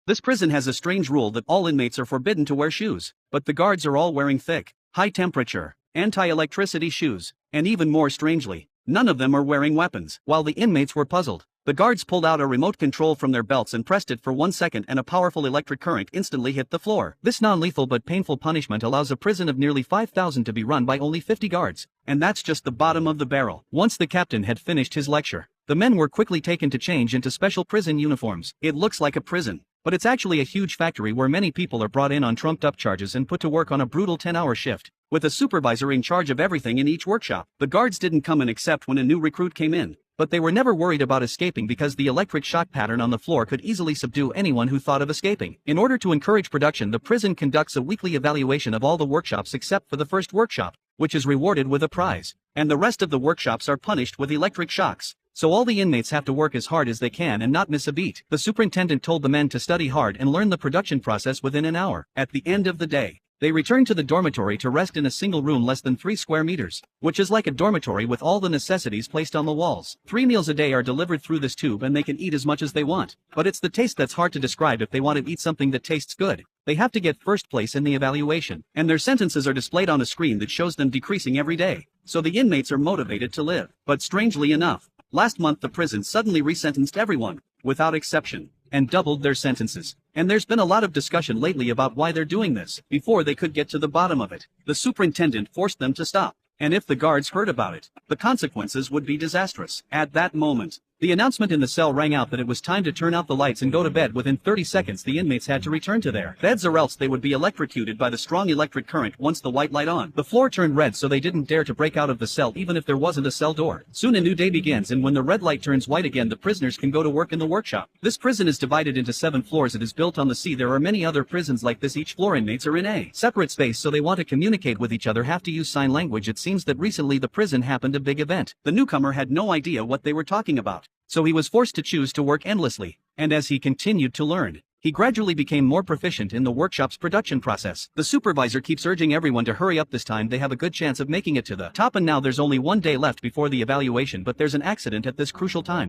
This prison has a strange rule that all inmates are forbidden to wear shoes, but the guards are all wearing thick, high-temperature, anti-electricity shoes, and even more strangely, none of them are wearing weapons. While the inmates were puzzled, the guards pulled out a remote control from their belts and pressed it for 1 second, and a powerful electric current instantly hit the floor. This non-lethal but painful punishment allows a prison of nearly 5,000 to be run by only 50 guards, and that's just the bottom of the barrel. Once the captain had finished his lecture, the men were quickly taken to change into special prison uniforms. It looks like a prison, but it's actually a huge factory where many people are brought in on trumped-up charges and put to work on a brutal 10-hour shift, with a supervisor in charge of everything in each workshop. The guards didn't come in except when a new recruit came in, but they were never worried about escaping because the electric shock pattern on the floor could easily subdue anyone who thought of escaping. In order to encourage production, the prison conducts a weekly evaluation of all the workshops except for the first workshop, which is rewarded with a prize, and the rest of the workshops are punished with electric shocks. So all the inmates have to work as hard as they can and not miss a beat. The superintendent told the men to study hard and learn the production process within an hour. At the end of the day, they returned to the dormitory to rest in a single room less than 3 square meters, which is like a dormitory with all the necessities placed on the walls. 3 meals a day are delivered through this tube and they can eat as much as they want. But it's the taste that's hard to describe. If they want to eat something that tastes good, they have to get first place in the evaluation, and their sentences are displayed on a screen that shows them decreasing every day. So the inmates are motivated to live. But strangely enough, last month the prison suddenly resentenced everyone, without exception, and doubled their sentences. And there's been a lot of discussion lately about why they're doing this. Before they could get to the bottom of it, the superintendent forced them to stop. And if the guards heard about it, the consequences would be disastrous. At that moment, the announcement in the cell rang out that it was time to turn out the lights and go to bed. Within 30 seconds the inmates had to return to their beds or else they would be electrocuted by the strong electric current once the white light on. The floor turned red, so they didn't dare to break out of the cell even if there wasn't a cell door. Soon a new day begins, and when the red light turns white again, the prisoners can go to work in the workshop. This prison is divided into 7 floors. It is built on the sea. There are many other prisons like this. Each floor inmates are in a separate space, so they want to communicate with each other, have to use sign language. It seems that recently the prison happened a big event. The newcomer had no idea what they were talking about, so he was forced to choose to work endlessly, and as he continued to learn, he gradually became more proficient in the workshop's production process. The supervisor keeps urging everyone to hurry up. This time they have a good chance of making it to the top, and now there's only 1 day left before the evaluation, but there's an accident at this crucial time.